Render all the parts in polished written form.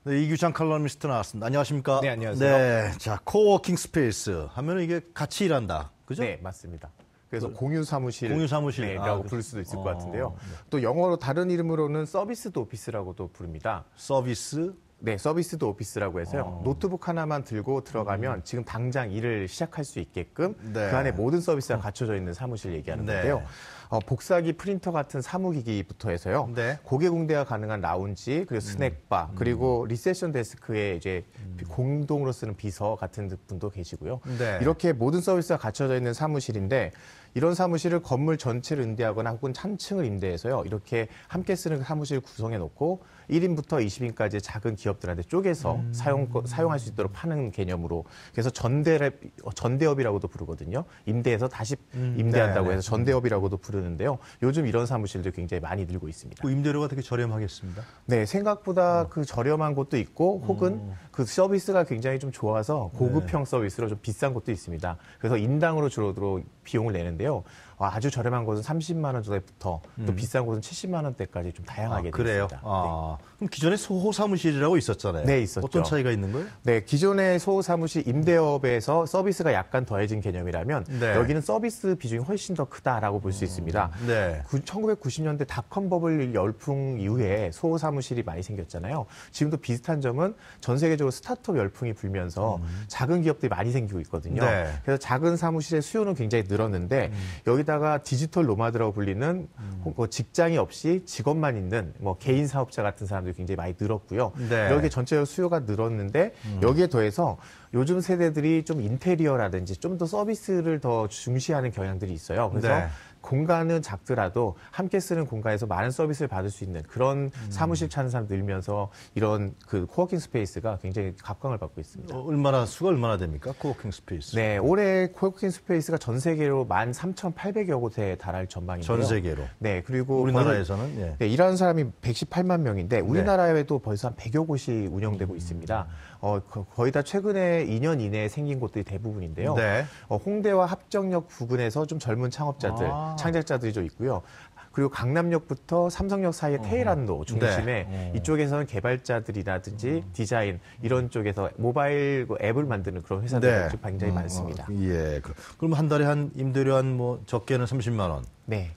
네, 이규찬 칼럼니스트 나왔습니다. 안녕하십니까? 네, 안녕하세요. 네, 자, 코워킹 스페이스 하면 이게 같이 일한다. 그죠? 네, 맞습니다. 그래서 공유 사무실, 네, 라고 부를 수도 있을 것 같은데요. 네. 또 영어로 다른 이름으로는 서비스드 오피스라고도 부릅니다. 서비스? 네, 서비스드 오피스라고 해서요. 노트북 하나만 들고 들어가면 지금 당장 일을 시작할 수 있게끔 네. 그 안에 모든 서비스가 갖춰져 있는 사무실 얘기하는 네. 건데요. 복사기 프린터 같은 사무기기부터 해서요. 네. 고객 응대가 가능한 라운지, 그리고 스낵바, 그리고 리세션 데스크에 이제 공동으로 쓰는 비서 같은 분도 계시고요. 네. 이렇게 모든 서비스가 갖춰져 있는 사무실인데 이런 사무실을 건물 전체를 임대하거나 혹은 한 층을 임대해서요. 이렇게 함께 쓰는 사무실 구성해 놓고 1인부터 20인까지 작은 기업들한테 쪼개서 사용할 수 있도록 파는 개념으로 그래서 전대업이라고도 부르거든요. 임대해서 다시 임대한다고 해서 전대업이라고도 부르는데요. 요즘 이런 사무실들 굉장히 많이 늘고 있습니다. 그 임대료가 되게 저렴하겠습니다. 네, 생각보다 그 저렴한 곳도 있고 혹은 그 서비스가 굉장히 좀 좋아서 고급형 서비스로 좀 비싼 곳도 있습니다. 그래서 인당으로 주로 비용을 내는데요. 아주 저렴한 곳은 30만 원 정도부터 또 비싼 곳은 70만 원대까지 좀 다양하게 그래요? 있습니다. 그럼 기존에 소호 사무실이라고 있었잖아요. 네, 있었죠. 어떤 차이가 있는 거예요? 네, 기존의 소호 사무실 임대업에서 서비스가 약간 더해진 개념이라면 네. 여기는 서비스 비중이 훨씬 더 크다라고 볼 수 있습니다. 네. 1990년대 닷컴 버블 열풍 이후에 소호 사무실이 많이 생겼잖아요. 지금도 비슷한 점은 전 세계적으로 스타트업 열풍이 불면서 작은 기업들이 많이 생기고 있거든요. 네. 그래서 작은 사무실의 수요는 굉장히 늘었는데 여기다가 디지털 노마드라고 불리는 직장이 없이 직업만 있는 개인 사업자 같은 사람들이 굉장히 많이 늘었고요. 네. 여기에 전체적으로 수요가 늘었는데 여기에 더해서 요즘 세대들이 좀 인테리어라든지 좀 더 서비스를 더 중시하는 경향들이 있어요. 그래서 네. 공간은 작더라도 함께 쓰는 공간에서 많은 서비스를 받을 수 있는 그런 사무실 찾는 사람 늘면서 이런 그 코워킹 스페이스가 굉장히 각광을 받고 있습니다. 수가 얼마나 됩니까? 코워킹 스페이스. 네, 올해 코워킹 스페이스가 전 세계로 13,800여 곳에 달할 전망인데요. 전 세계로. 네, 그리고 우리나라에서는 예. 네, 일하는 사람이 118만 명인데 우리나라에도 벌써 한 100여 곳이 운영되고 있습니다. 거의 다 최근에 2년 이내에 생긴 곳들이 대부분인데요. 네. 홍대와 합정역 부근에서 좀 젊은 창업자들, 창작자들이 좀 있고요. 그리고 강남역부터 삼성역 사이의 테헤란로 중심에 이쪽에서는 개발자들이라든지 디자인 이런 쪽에서 모바일 앱을 만드는 그런 회사들이 굉장히 많습니다. 예. 그럼 한 달에 한 임대료 적게는 30만 원. 네.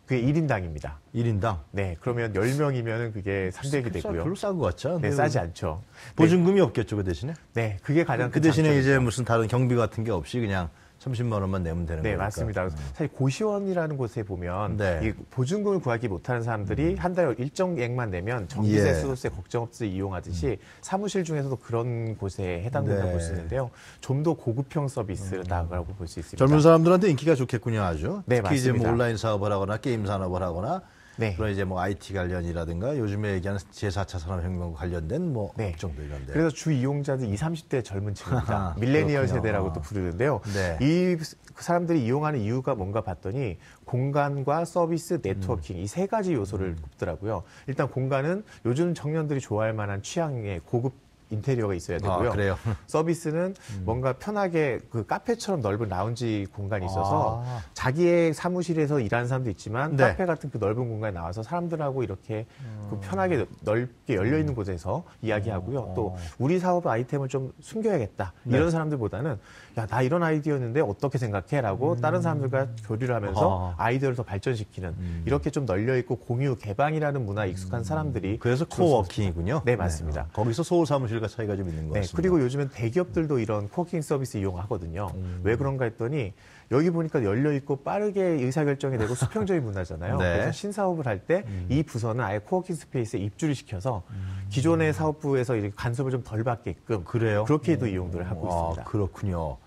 그게 1인당입니다. 1인당? 네. 그러면 10명이면 그게 300이 되고요. 별로 싼 것 같지 않아요? 네, 싸지 않죠. 보증금이 없겠죠, 그 대신에? 네. 그게 가장 그 대신에 이제 무슨 다른 경비 같은 게 없이 그냥 30만 원만 내면 되는 거니까. 네, 맞습니다. 사실 고시원이라는 곳에 보면 네. 이 보증금을 구하기 못하는 사람들이 한 달에 일정액만 내면 전기세, 수도세 걱정 없이 이용하듯이 사무실 중에서도 그런 곳에 해당된다고 볼 수 있는데요. 좀 더 고급형 서비스라고 볼 수 있습니다. 젊은 사람들한테 인기가 좋겠군요, 아주. 네, 특히 이제 맞습니다. 온라인 사업을 하거나 게임 산업을 하거나 네. 그런 이제 IT 관련이라든가 요즘에 얘기하는 제4차 산업혁명과 관련된 업종들 이런데. 그래서 주 이용자들 20, 30대 젊은 층입니다. 밀레니얼 그렇군요. 세대라고도 부르는데요. 네. 이 사람들이 이용하는 이유가 뭔가 봤더니 공간과 서비스, 네트워킹 이 세 가지 요소를 꼽더라고요. 일단 공간은 요즘 청년들이 좋아할 만한 취향의 고급 인테리어가 있어야 되고요. 그래요? 서비스는 뭔가 편하게 그 카페처럼 넓은 라운지 공간이 있어서 자기의 사무실에서 일하는 사람도 있지만 네. 카페 같은 그 넓은 공간에 나와서 사람들하고 이렇게 그 편하게 넓게 열려 있는 곳에서 이야기하고요. 또 우리 사업 아이템을 좀 숨겨야겠다. 이런 사람들보다는 야, 나 이런 아이디어였는데 어떻게 생각해? 라고 다른 사람들과 교류를 하면서 아이디어를 더 발전시키는 이렇게 좀 널려 있고 공유, 개방이라는 문화에 익숙한 사람들이 그래서 코워킹이군요. 네, 맞습니다. 거기서 소호 사무실과 차이가 좀 있는 것 같습니다. 그리고 요즘엔 대기업들도 이런 코워킹 서비스 이용하거든요. 왜 그런가 했더니 여기 보니까 열려 있고 빠르게 의사결정이 되고 수평적인 문화잖아요. 네. 그래서 신사업을 할 때 이 부서는 아예 코워킹 스페이스에 입주를 시켜서 기존의 사업부에서 이렇게 간섭을 좀 덜 받게끔 그래요? 그렇게도 이용들을 하고 있습니다. 그렇군요.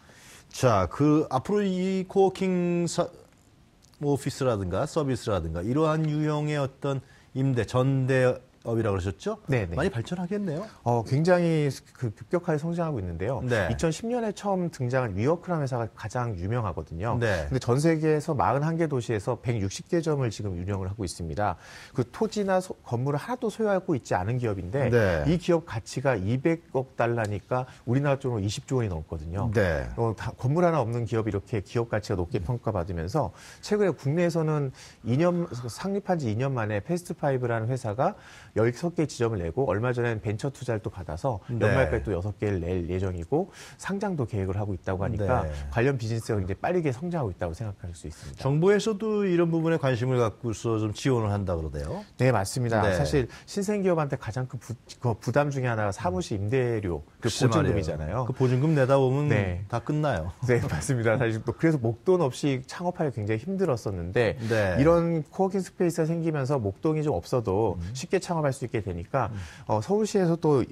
자, 앞으로 이 코워킹 오피스라든가 서비스라든가 이러한 유형의 어떤 전대업이라고 그러셨죠? 네. 많이 발전하겠네요. 굉장히 급격하게 성장하고 있는데요. 네. 2010년에 처음 등장한 위워크라는 회사가 가장 유명하거든요. 네. 근데 전 세계에서 41개 도시에서 160개점을 지금 운영을 하고 있습니다. 그 토지나 건물을 하나도 소유하고 있지 않은 기업인데 네. 이 기업 가치가 200억 달러니까 우리나라 쪽으로 20조 원이 넘거든요. 네. 건물 하나 없는 기업이 이렇게 기업 가치가 높게 평가받으면서 최근에 국내에서는 상립한 지 2년 만에 패스트파이브라는 회사가 16개 지점을 내고 얼마 전에는 벤처 투자를 또 받아서 네. 연말까지 또 6개를 낼 예정이고 상장도 계획을 하고 있다고 하니까 네. 관련 비즈니스가 굉장히 빠르게 성장하고 있다고 생각할 수 있습니다. 정부에서도 이런 부분에 관심을 갖고서 좀 지원을 한다 그러대요. 네, 맞습니다. 네. 사실 신생기업한테 가장 큰 부담 중에 하나가 사무실 임대료, 그 글쎄 보증금이잖아요. 말이에요. 그 보증금 내다 보면 네. 다 끝나요. 네, 맞습니다. 사실 또 그래서 목돈 없이 창업하기 굉장히 힘들었었는데 네. 이런 코워킹 스페이스가 생기면서 목돈이 좀 없어도 쉽게 창업할 수 있게 되니까 서울시에서 또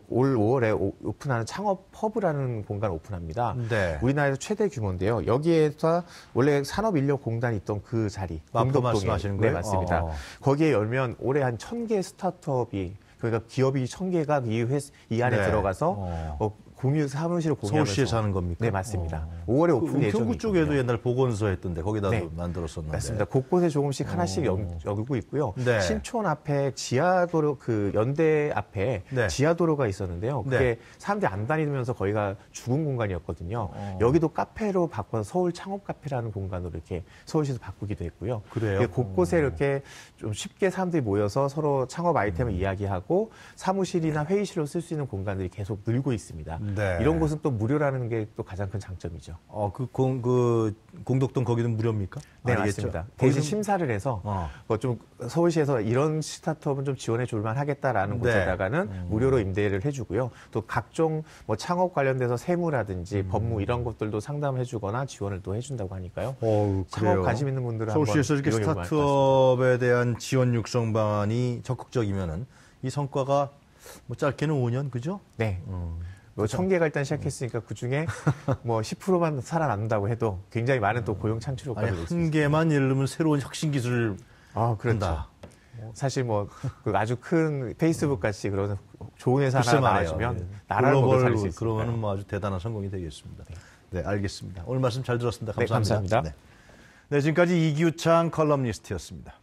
올 5월에 오픈하는 창업 허브라는 공간 오픈합니다. 네. 우리나라에서 최대 규모인데요. 여기에서 원래 산업인력공단이 있던 그 자리, 마포 공덕동에 말씀하시는 네, 거예요? 맞습니다. 거기에 열면 올해 한 1,000개 스타트업이 그러니까 기업이 1,000개가 이 안에 네. 들어가서 공유 사무실을 공유하면서 서울시에 사는 겁니까? 네, 맞습니다. 5월에 오픈 예정이거든요. 경구 쪽에도 옛날 보건소 했던데 거기다도 네. 만들었었는데. 맞습니다. 곳곳에 조금씩 하나씩 열고 있고요. 네. 신촌 앞에 지하도로, 그 연대 앞에 네. 지하도로가 있었는데요. 그게 네. 사람들이 안 다니면서 거기가 죽은 공간이었거든요. 여기도 카페로 바꿔서 서울 창업 카페라는 공간으로 이렇게 서울시에서 바꾸기도 했고요. 그래요? 곳곳에 이렇게 좀 쉽게 사람들이 모여서 서로 창업 아이템을 이야기하고 사무실이나 회의실로 쓸 수 있는 공간들이 계속 늘고 있습니다. 네. 이런 곳은 또 무료라는 게 또 가장 큰 장점이죠. 그 공덕동 거기는 무료입니까? 네, 아니겠죠? 맞습니다. 대신 거기는- 심사를 해서 좀 서울시에서 이런 스타트업은 좀 지원해 줄만 하겠다라는 네. 곳에다가는 무료로 임대를 해주고요. 또 각종 뭐 창업 관련돼서 세무라든지 법무 이런 것들도 상담해 주거나 지원을 또 해준다고 하니까요. 창업 그래요. 관심 있는 분들은 서울시에서 한번 이렇게 이용해 볼 스타트업에 대한 지원 육성 방안이 적극적이면은 이 성과가 뭐 짧게는 5년 그죠? 네. 뭐 1,000개가 일단 시작했으니까 그 중에 뭐 10%만 살아남는다고 해도 굉장히 많은 또 고용 창출 효과를 아니 낼수 한 있습니다. 개만 예를 들면 새로운 혁신 기술을 그렇죠. 한다. 사실 뭐 그 아주 큰 페이스북 같이 그런 좋은 회사 글쎄 하나 말이에요. 나와주면 나라를 먹여 살릴 수 있습니다. 그러면은 뭐 아주 대단한 성공이 되겠습니다. 네, 알겠습니다. 오늘 말씀 잘 들었습니다. 네, 감사합니다. 감사합니다. 네, 지금까지 이규창 컬럼니스트였습니다.